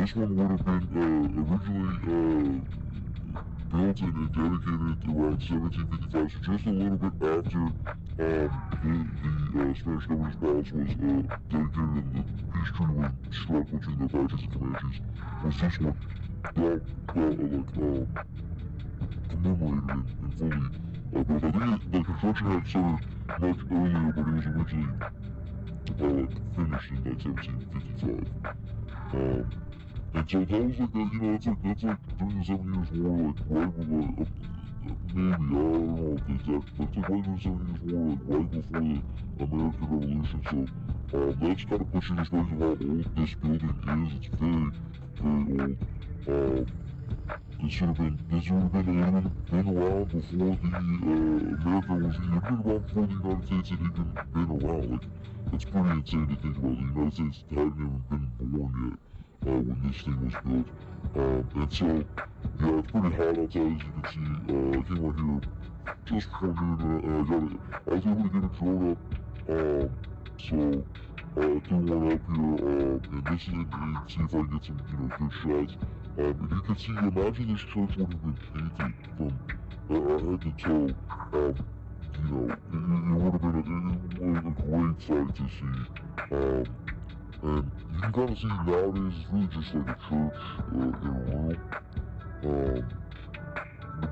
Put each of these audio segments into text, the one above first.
this one would have been originally built and dedicated around 1755, so just a little bit after the Spanish governor's palace was dedicated and the peace treaty was struck between the Apaches and Comanches. Was this one commemorated and fully built? I think the construction had started much earlier, but it was originally finished in like 1755. And so that was like that's like during the 7 Years' War, like right with maybe, I don't know the exact, but it's like right during the 7 Years' War, like right before the American Revolution, so that's kind of pushing the stories of how old this building is. It's very, very old. This would have been around before the America was even been around before the United States had even been around. Like, it's pretty insane to think about. The United States hadn't even been born yet when this thing was built. And so, yeah, it's pretty hot outside, as you can see. I came out here just before noon, and I was able to get a drone up. So I threw one up here, and this is and see if I can get some, good shots. And you can see, imagine this church would have been painted from head to toe. It would have been a great sight to see. And you can kind of see nowadays it's really just like a church in a room.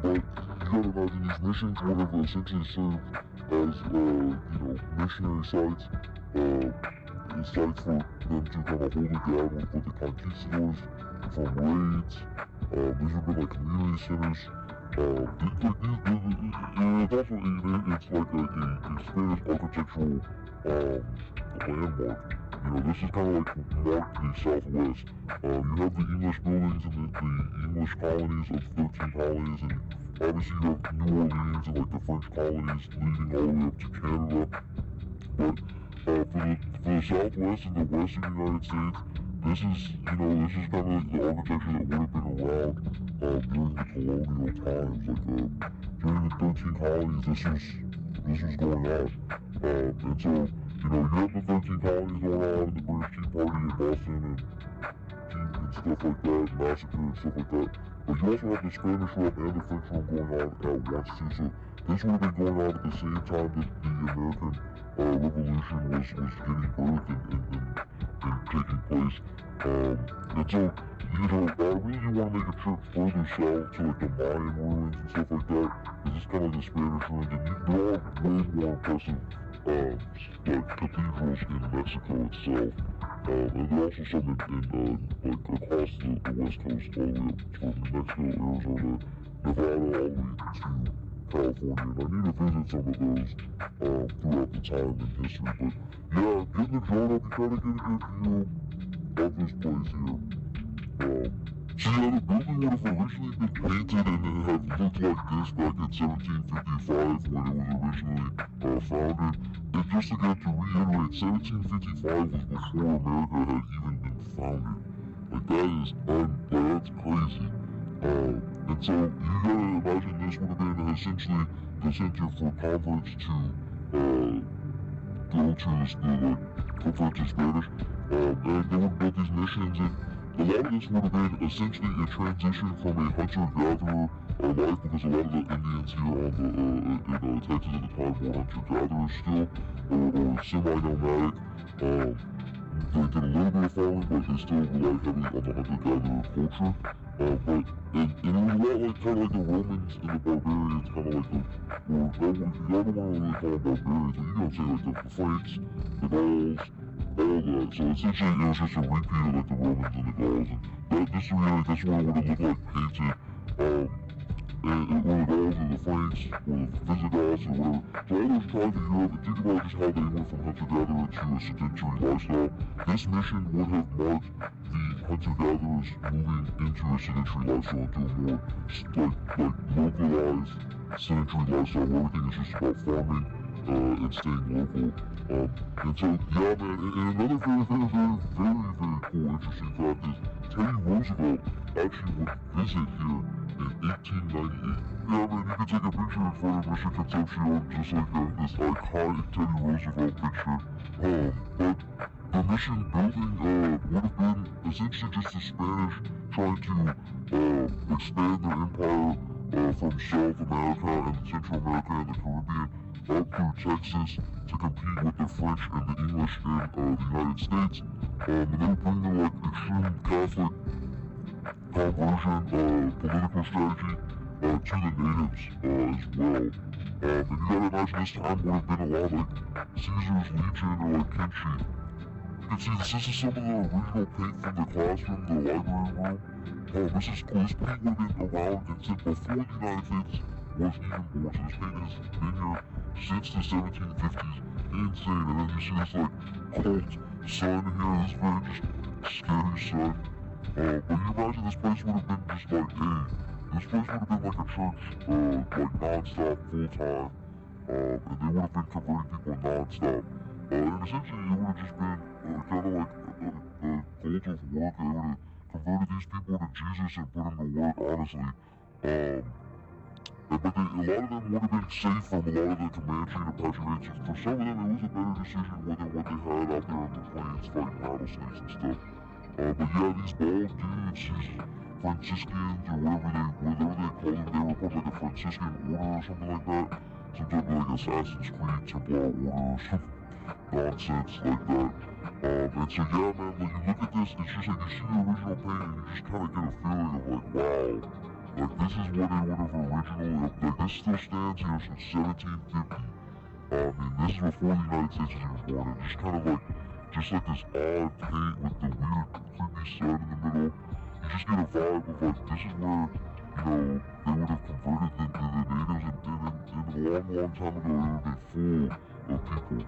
But you gotta imagine these missions would have essentially served as, missionary sites, sites for them to kind of hold it down for the conquistadors from raids. These have been like community centers. It's also it's like a Spanish architectural landmark. This is kind of like marked the Southwest. You have the English buildings and the English colonies of 13 colonies, and obviously you have New Orleans and like the French colonies leading all the way up to Canada. But for the Southwest and the Western United States, this is kind of like the architecture that would have been around during the colonial times. Like during the 13 colonies, this was going on. And so, you have the 13 colonies going on, and the British Tea Party in Boston and stuff like that, massacre and stuff like that. But you also have the Spanish rep and the French rep going on at once too. So this would have been going on at the same time that the American Revolution was getting birthed and taking place. And so, I really do want to make a trip further south to like the Mayan ruins and stuff like that, because it's kind of like the Spanish ruins, and there are way more impressive like cathedrals in Mexico itself. And there are also some like across the west coast, all the way up from New Mexico, Arizona, Nevada, all the way to California, and I need to visit some of those throughout the time in history. But yeah, getting the drone up, you try to get a good view of this place here. So yeah, the building would have originally been painted and it had looked like this back in 1755 when it was originally founded. And just again to reiterate, 1755 was before America had even been founded. Like that's crazy. And so you gotta imagine this would have been essentially the center for converts to go to convert to Spanish. And they would build these missions, and a lot of this would have been essentially a transition from a hunter-gatherer life, because a lot of the Indians here in Texas at the time were hunter-gatherers still, or semi-nomadic. They did a little bit of farming, but they still relied heavily on the hunter-gatherer culture. But it was a lot like kind of like the Romans and the barbarians, kind of like you don't want to really call them barbarians, but you gotta say like the Franks, the Gauls, all that. So essentially it was just a repeat of like the Romans and the Gauls, and that's what it would have looked like painted. And or the Gauls or the Franks or the Visigoths or whatever. So all those tribes in Europe, and think about just how they went from hunter-gatherer to a sedentary lifestyle. This mission would have marked the hunter-gatherers moving into a sedentary lifestyle, into a more like localized sedentary lifestyle where everything is just about farming and staying local. And so, yeah, man, and another very, very, very, very, very cool, interesting fact is Teddy Roosevelt actually would visit here in 1898. Yeah, man, you can take a picture in front of Mission Concepcion, just like this iconic Teddy Roosevelt picture. But the mission building would have been essentially just the Spanish trying to expand their empire from South America and Central America and the Caribbean up through Texas to compete with the French and the English in the United States. And they would bring their like extreme Catholic conversion political strategy to the natives as well. And you gotta imagine this time would have been a lot like Caesar's Legion or like Kenshi. You can see this is some of the original paint from the classroom, the library room. This is cool. This paint would have been around and since before the United States was even born. So this paint has been here since the 1750s. Insane. And then you see this like cult sun here, this very just scary sun. But you imagine this place would have been just like, hey, this place would have been like a church, like non-stop, full-time. And they would have been converting people non-stop. And essentially it would have just been kind of like a cult of work. They would have converted these people to Jesus and put them to work, honestly. But a lot of them would have been safe from a lot of the Comanche and Apache raids. For some of them, it was a better decision than what they had out there on the plains fighting rattlesnakes and stuff. But yeah, these bald dudes, these Franciscans or whatever they call them, they were part of like a Franciscan order or something like that. Some type of like Assassin's Creed, Templar order or some nonsense like that. And so yeah, man, like you look at this, it's just like you see the original paint and you just kind of get a feeling of like, wow, like this is what they would have originally, like this still stands here since 1750. I mean, this is before the United States was even born, and just kind of like, just like this odd paint with the weird creepy sun in the middle. You just get a vibe of like, this is where, you know, they would have converted the natives and a long, long time ago, it would have been full of people.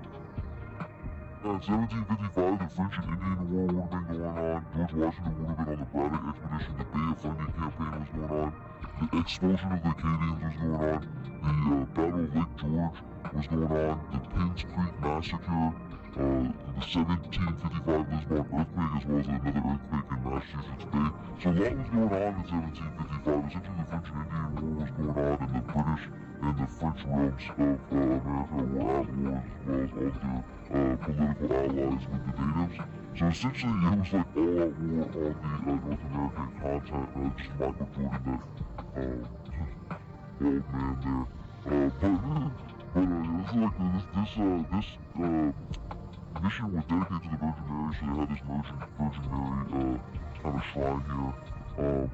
In 1755, the French and Indian War would have been going on. George Washington would have been on the Braddock expedition. The Bay of Fundy campaign was going on. The expulsion of the Acadians was going on. The Battle of Lake George was going on. The Pins Creek Massacre. The 1755 Lisbon earthquake, as well as another earthquake in Massachusetts Bay. So a lot was going on in 1755. Essentially, the French and Indian War was going on, and the British and the French realms of America were at war, as well as all their political allies with the natives. So essentially, it was like all out war on the North American continent. Just Michael Jordan, that old man there. This is like this mission was dedicated to the Virgin Mary, so they had this Virgin Mary kind of shrine here.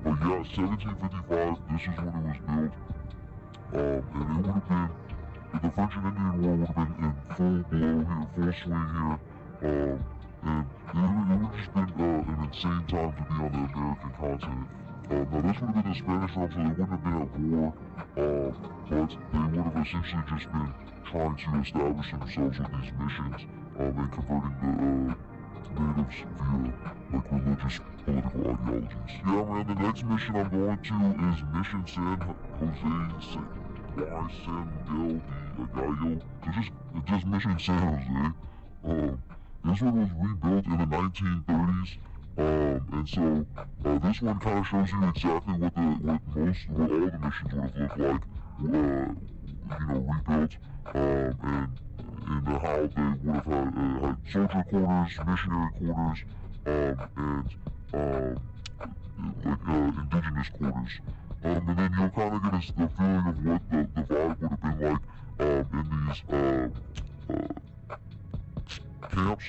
But yeah, 1755, this is when it was built. And it would have been, the French and Indian War would have been in full blow here, full swing here. And it would have just been an insane time to be on the American continent. Now this would have been the Spanish realm, so they wouldn't have been at war, but they would have essentially just been trying to establish themselves with these missions, and converting the natives via like religious political ideologies. Yeah, man, the next mission I'm going to is Mission San Jose, San Miguel de Gallo. So just Mission San Jose. This one was rebuilt in the 1930s. And so this one kind of shows you exactly what all the missions would have looked like, rebuilt, and how they would have had soldier quarters, missionary quarters, and indigenous quarters. And then you'll kind of get the feeling of what the vibe would have been like in these camps.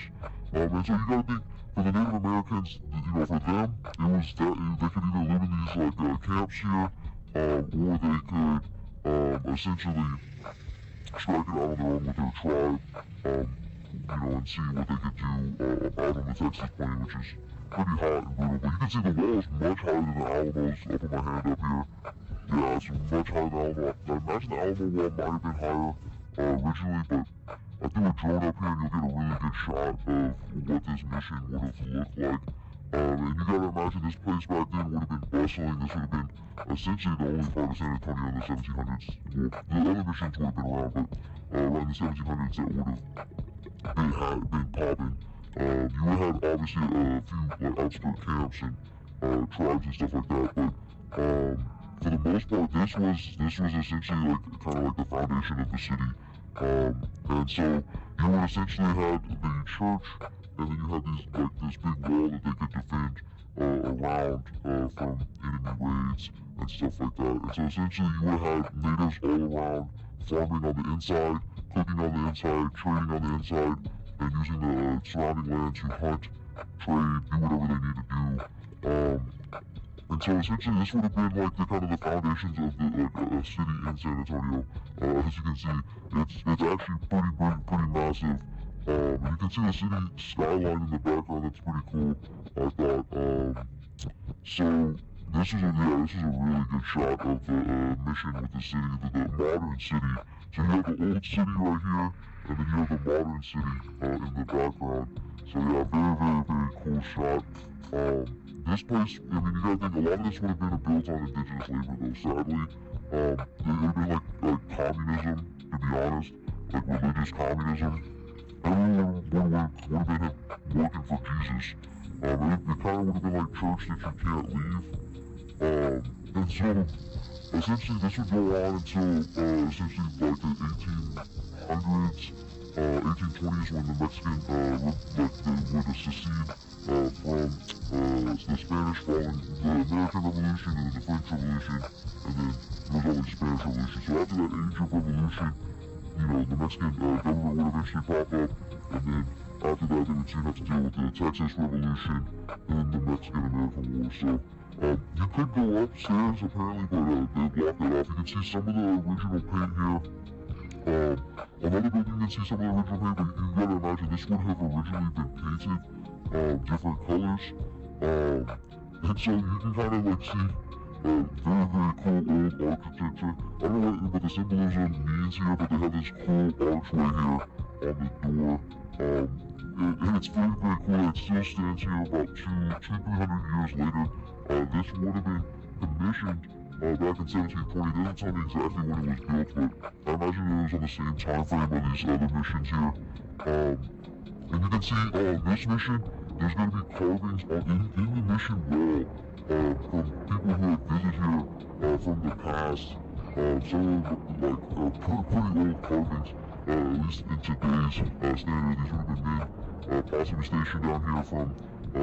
And so you gotta think, for the Native Americans, for them, it was that they could either live in these like camps here, or they could essentially strike it out on their own with their tribe, and see what they could do out on the Texas plain, which is pretty hot and brutal. But you can see the wall is much higher than the Alamos. I'll put my hand up here. Yeah, it's much higher than the Alamo. Now imagine the Alamo wall might have been higher originally, but I threw a drone up here and you'll get a really good shot of what this mission would have looked like. And you gotta imagine this place back then would have been bustling. This would have been essentially the only part of San Antonio in the 1700s. Well, the other missions would have been around, but right in the 1700s that would have been popping. You would have obviously a few like outskirt camps and tribes and stuff like that, but for the most part, this was essentially like kind of like the foundation of the city. And so you would essentially have the church, and then you have these like this big wall that they could defend around from enemy raids and stuff like that. And so essentially, you would have natives all around farming on the inside, cooking on the inside, trading on the inside, and using the surrounding land to hunt, trade, do whatever they need to do. And so essentially, this would have been like the kind of the foundations of the like city in San Antonio. As you can see, it's actually pretty big, pretty massive. And you can see the city skyline in the background. That's pretty cool. I thought. So this is a really good shot of the mission with the city, the modern city. So you have the old city right here, and then you have the modern city in the background. So yeah, very cool shot. This place, I mean, you gotta think a lot of this would have been built on indigenous labor, though. Sadly, it would have been like communism, to be honest, like religious communism. Everyone would have been working for Jesus. It kind of would have been like church that you can't leave. And so essentially this would go on until essentially like the 1800s, 1820s, when the Mexican would secede from the Spanish following the American Revolution and the French Revolution, and then there was all the Spanish Revolution. So after that age of revolution, you know, the Mexican government would eventually pop up, and then after that they would soon have to deal with the Texas Revolution and the Mexican-American War. So you could go upstairs apparently, but they blocked it off. You can see some of the original paint here. Another building, you can see some of the original paint, but you gotta imagine this would have originally been painted different colors. And so you can kind of like see very cool old architecture. I don't know what the symbolism means here, but they have this cool archway here on the door. And it's very cool. It still stands here about 300 years later. This would have been commissioned back in 1720. Doesn't tell me exactly when it was built, but I imagine it was on the same time frame of these other missions here. And you can see this mission, there's going to be carvings in the mission wall from people who have visited here from the past. Some like pretty old carvings, at least in today's standard. These would have been men possibly stationed down here from the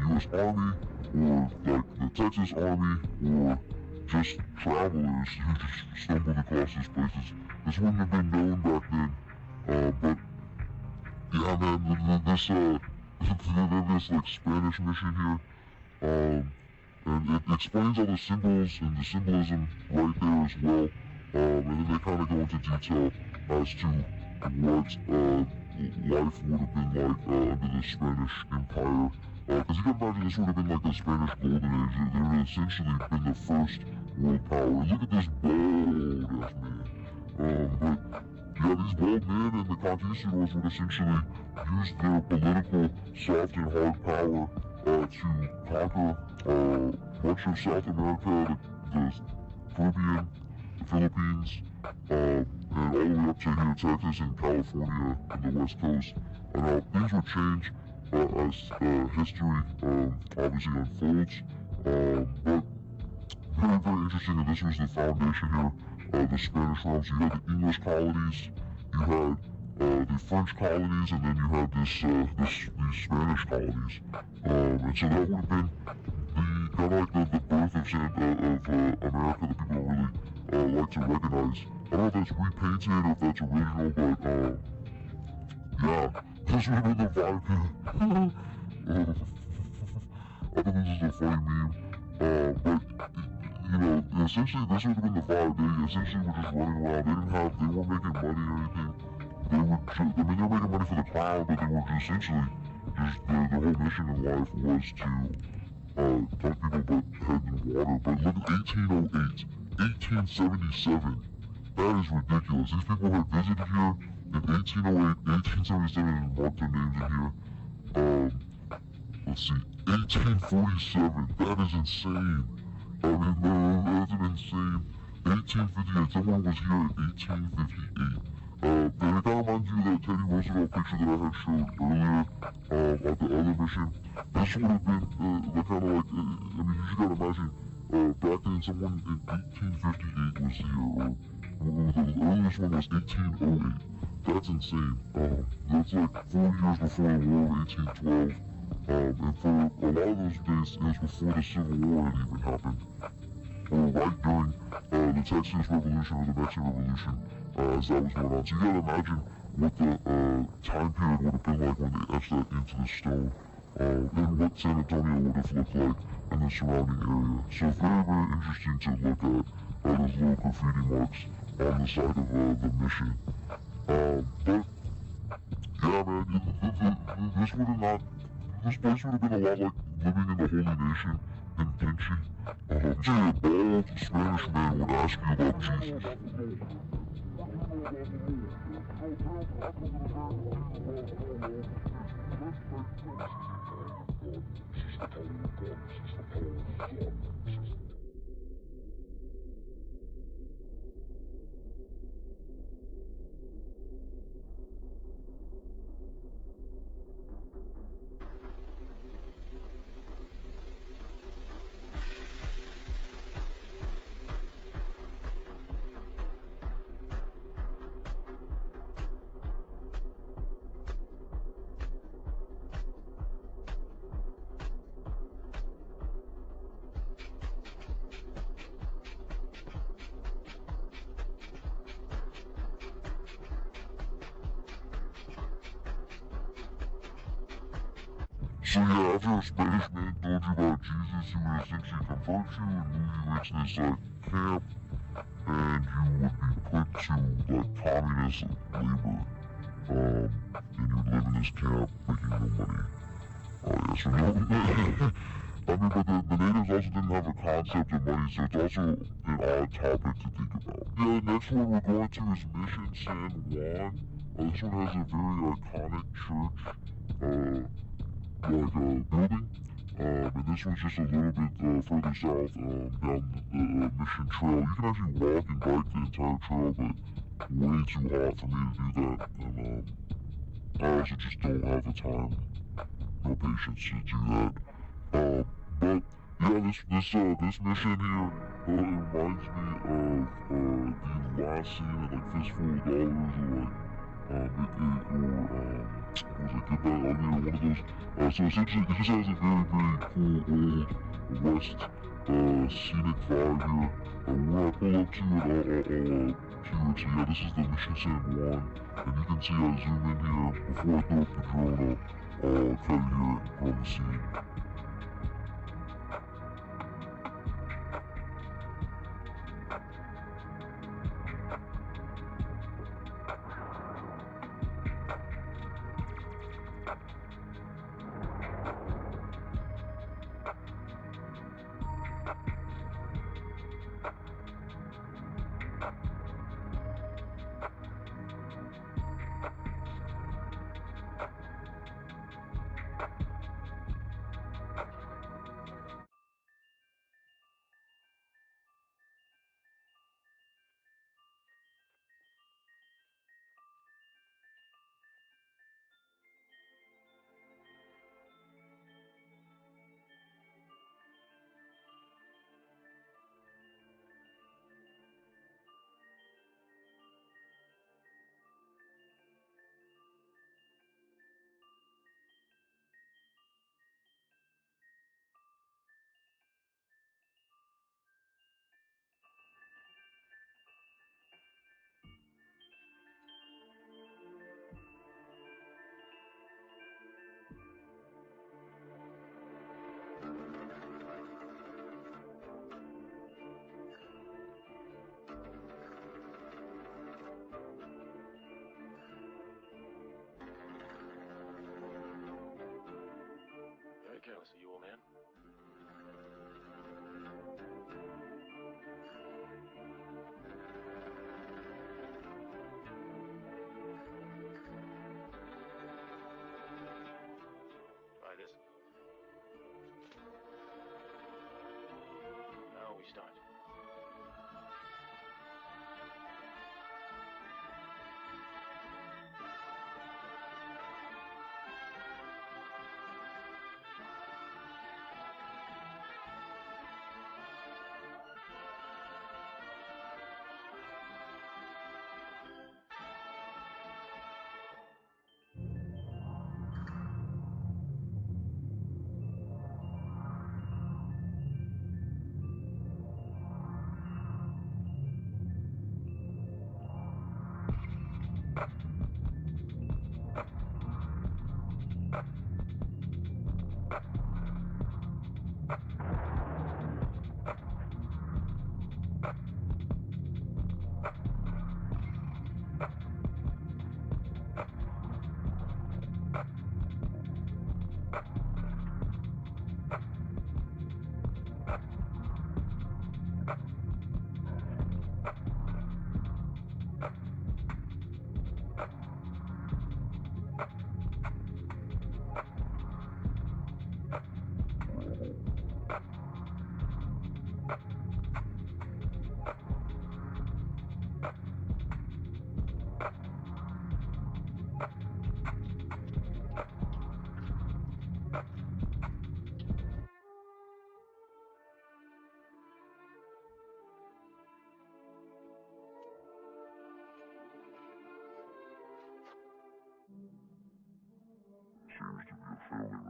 U.S. Army, or like the Texas Army, or just travelers who just stumbled across these places. This wouldn't have been known back then, but yeah, man, this like Spanish mission here, and it explains all the symbols and the symbolism right there as well, and then they kind of go into detail as to what life would have been like under the Spanish Empire. Because you can imagine this would have been like the Spanish Golden Age. They would have essentially been the first world power. Look at this bald-ass man. But yeah, these bald men and the conquistadors would essentially use their political soft and hard power to conquer much of South America, the Caribbean, the Philippines, and all the way up to here, Texas and California and the West Coast. And things would change as history obviously unfolds. But very interesting that this was the foundation here. The Spanish realms. You had the English colonies, you had the French colonies, and then you had these Spanish colonies. And so that would have been the kind of like the birth of America that people don't really like to recognize. I don't know if that's repainted or if that's original, but yeah, this would have been the vibe here. I think this is a funny meme, but you know, essentially this would have been the vibe. They essentially were just running around. They weren't making money or anything. They were making money for the crown, but they were just essentially their whole mission in life was to talk people about head in water. But look at 1808, 1877. That is ridiculous. These people had visited here in 1808, 1877, and marked their names in here. Let's see, 1847. That is insane. I mean, that's an insane. 1858. Someone was here in 1858. And it kind of reminds you of that Teddy Roosevelt picture that I had showed earlier at the other mission. This would have been the kind of like, I mean, you just gotta imagine, back then someone in 1858 was here, or the earliest one was 1808. that's insane. That's like 40 years before the War of 1812. And for a lot of those days, it was before the Civil War had even happened, or right during the Texas Revolution or the Mexican Revolution, as that was going on. So you gotta imagine what the time period would have been like when they etched that into the stone, and what San Antonio would have looked like in the surrounding area. So very, very interesting to look at those little graffiti marks on the side of the mission. But yeah, man, this would have not. This place would have been a lot like living in the Holy Nation in Vinci. Say a bald Spanish man would ask you about Jesus. So yeah, after a Spanish man told you about Jesus, he would essentially convert you and move you into this camp, and you would be put to communist labor. And you would live in this camp making no money. Oh yeah, so no. I mean, but the natives also didn't have a concept of money, so it's also an odd topic to think about. Yeah, the next one we're going to is Mission San Juan. This one has a very iconic church. Building. And this one's just a little bit further south down the Mission Trail. You can actually walk and bike the entire trail, but way too hot for me to do that. And I also just don't have the time or patience to do that. But yeah, this mission here reminds me of the last scene in Fistful of Dollars, or was it Good Night Ugly, or one of those. So essentially, it just has a very, very cool old west scenic vibe here. Where I pull up to it, I'll cue it. So yeah, this is the Mission San Juan, and you can see I zoom in here before I throw up the drone. I'll cut it here from the scene. Careless of you, old man. Try this. Now we start.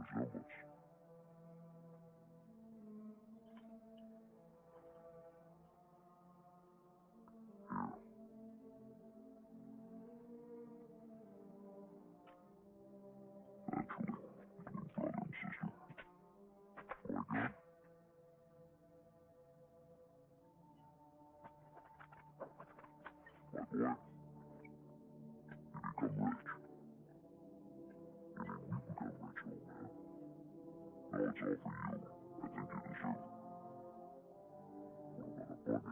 resemblance. Here. Actually, brother and sister. Like that. My boy, you become rich. You mean we become rich, old man. No, it's all for you. I think you deserve it. What about a partnership? Maybe next time.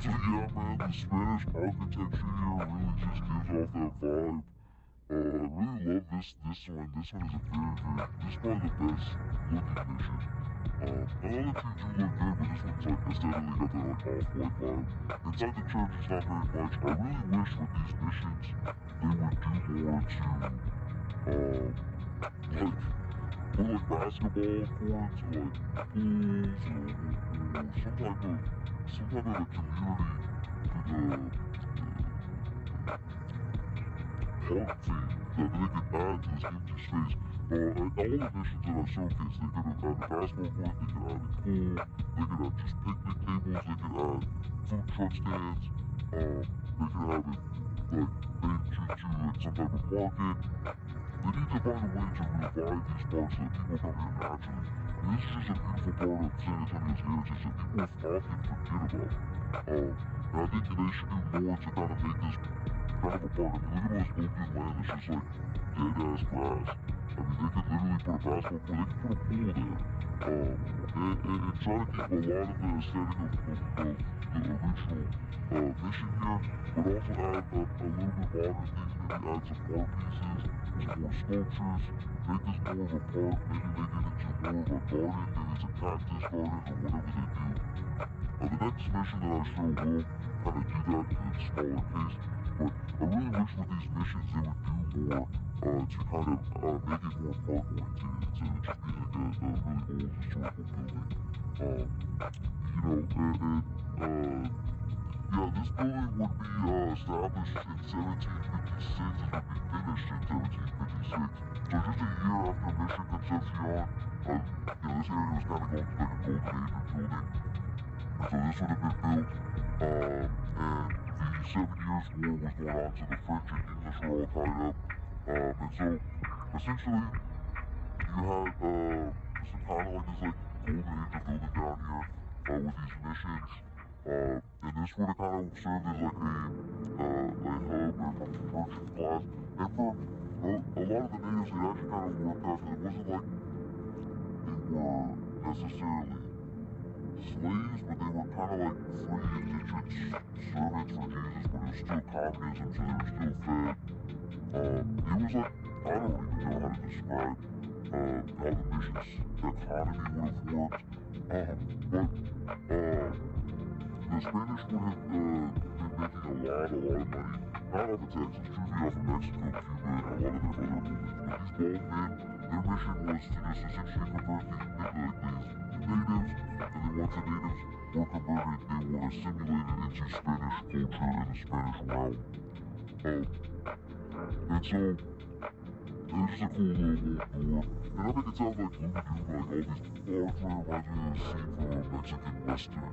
So yeah, man, the Spanish architecture here really just gives off that vibe. I really love this one. This one is a this is probably the best looking mission. The other two do look good, but this one's like aesthetically got that like off-white vibe. Inside the church, it's not very much. I really wish with these missions they would do more to like put like basketball courts or like pools or some type of a community park theme that they could add to this empty space. All the missions that I showcased, they could have added a basketball court, they could add a pool, they could add just picnic tables, they could add food truck stands, they could have it like made to like some type of market. They need to find a way to revive these parks so that people come here naturally. And this is just a beautiful part of San Antonio's heritage that people often forget about. And I think that they should do more to kind of make this kind of a park. I mean, look at all this open land that's just like dead-ass grass. I mean, they could literally put a basketball court, they could put a pool there. And try to keep a lot of the aesthetic of the original mission here, but also add a little bit modern things, maybe add some art pieces, some more sculptures, make this more of a park, maybe make it into more of a garden, maybe it's a cactus garden or whatever they do. The next mission that I show will kind of do that at a smaller pace, but I really wish with these missions they would do more to kind of make it more park oriented instead of just being like a really old historical building. Yeah, this building would be established in 1756 and would be finished in 1756. So just a year after Mission Concepcion, this area was kind of going through like a golden age of building. And so this would have been built, and the 7 Years' War was going on, so the French and English were all tied up. And so essentially, you had some kind of like this like golden age of building down here with these missions. And this would have kind of served as like a hub or from the merchant class. And for a lot of the natives, it actually kind of worked out because it wasn't like they were necessarily slaves, but they were kind of like free indentured servants for Jesus, but it was still communism, so they were still fed. It was like, I don't even know how to describe how the mission's economy would have worked. But the Spanish would have been making a lot of money, not off of Texas, truly off of Mexico, Cuba, and a lot of their other holdings. But these bald men, their mission was to just essentially convert these natives, and then once the natives were converted, they were assimilated into Spanish culture and the Spanish realm. And so, it was just a cool little door. And I make it sound like Looney Tunes, like all these parts where it reminds me of a scene from a Mexican Western.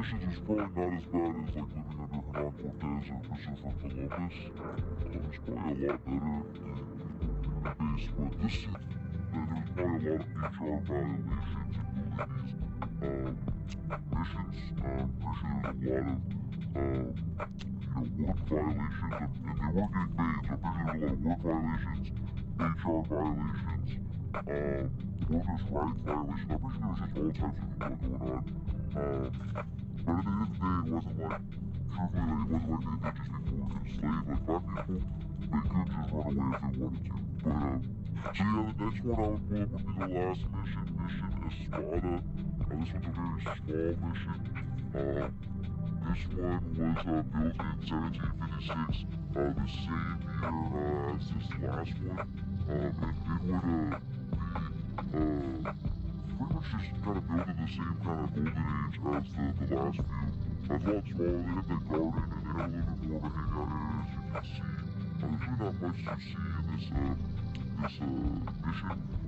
conditions is probably not as bad as like living under Hernan Cortez or Christopher Columbus. It's probably a lot better in base, but this is there's probably a lot of HR violations in building these missions. I'm pretty sure there's a lot of work violations, and they were getting paid, so I'm pretty sure there's a lot of work violations, HR violations, workers' rights violations. I'm pretty sure there's just all types of things going on. But at the end of the day, it wasn't like, truthfully, like, it wasn't like they did just before enslaved like black people. They could just run away if they wanted to. But, so yeah, the next one I would pull up would be the last mission, Mission Espada. This one's a very small mission. This one was built in 1756, the same year as this last one. And it would pretty much just kind of built in the same kind of golden age as the last few. It's a lot smaller. They had that garden and they had a little bit more of a hangout area, as you can see. There's really not much to see in this mission.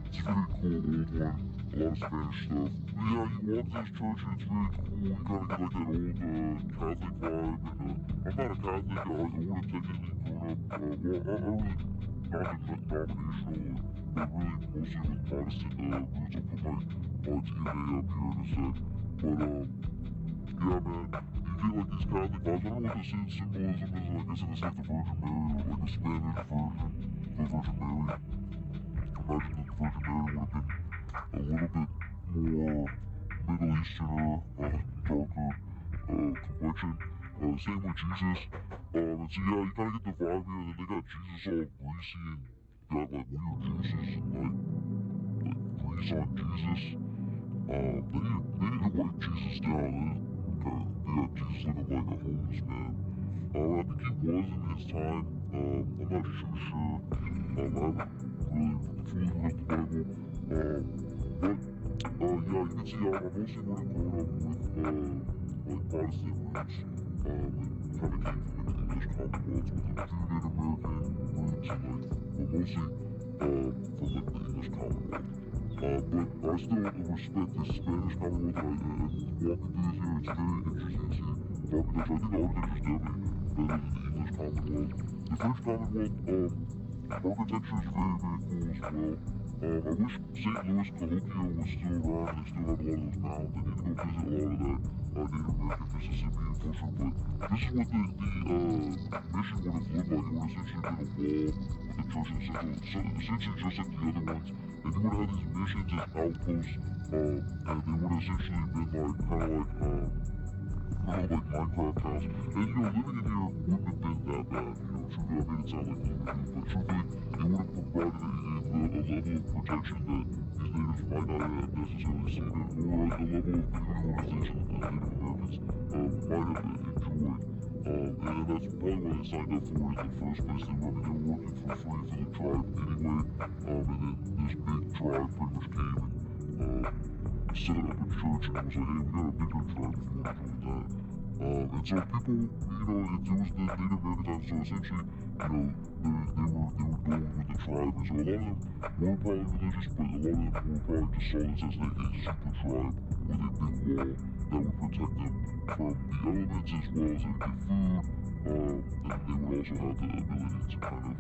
It's a very cool old one. A lot of Spanish stuff. But yeah, you walk to this church and it's really cool. You kind of get like that old Catholic vibe. And I'm not a Catholic. I wouldn't technically grown up. I really not denominational, but really mostly with Protestant roots. I'll put my DNA up here in a sec. But yeah, man, you get like these Catholic vibes. I don't know what the symbolism is. I guess it's like the Virgin Mary, or like a Spanish version of the Virgin Mary. Imagine that the Virgin Mary would have been a little bit more Middle Eastern, darker complexion. Same with Jesus. And so yeah, you kind of get the vibe here. And then they got Jesus all greasy and got like weird juices, like grease on Jesus. They need to wipe Jesus down. They got Jesus looking like a homeless man. I think he was in his time. I'm not sure. I haven't really fully read the Bible. But yeah, you can see I mostly would have grown up with like Protestant roots. And kind of came from an English Commonwealth with a few Native American roots, and like, but mostly from like the English Commonwealth. But I still respect the Spanish Commonwealth, and walking through this here, it's very interesting to see architecture. I think the architecture is definitely better than the English Commonwealth. The French Commonwealth, architecture is very, very cool as well. I wish St. Louis Cahokia was still around and they still have a lot of those mounds. I need to go visit a lot of that Native American Mississippi for sure. But this is what the mission would have looked like. It would have essentially been a wall with the church in the center. So essentially just like the other ones. And you would have these missions as outposts, and they would have essentially been like, kind of like Minecraft house. And you know, living in here wouldn't have been that bad. You know, truthfully, I made it sound like gloomy, but truthfully, it would have provided a level of protection that these natives might not have necessarily seen it, or a level of dehumanization that the Native Americans might have enjoyed. And that's probably why they signed up for it in the first place. They were working for free for the tribe anyway. And then this big tribe pretty much came and set up a church and was like, hey, we got a bigger tribe if you want to join that. And so people, you know, it was the Native Americans, so essentially, you know, they were going with the tribe, and so a lot of them were probably religious, but a lot of them were probably just saw this as like a super tribe with a big wall that would protect them from the elements as well as they would get food, and they would also have the ability to kind of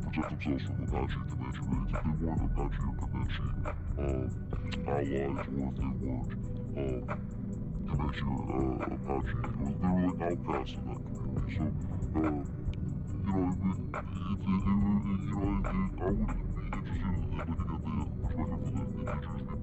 protect themselves from Apache and Comanche raids. If they weren't Apache or Comanche allies, or if they weren't Comanche or Apache, or they were like outcasts in that community. So, you know, I would be interested in looking at the perspective of the indigenous people.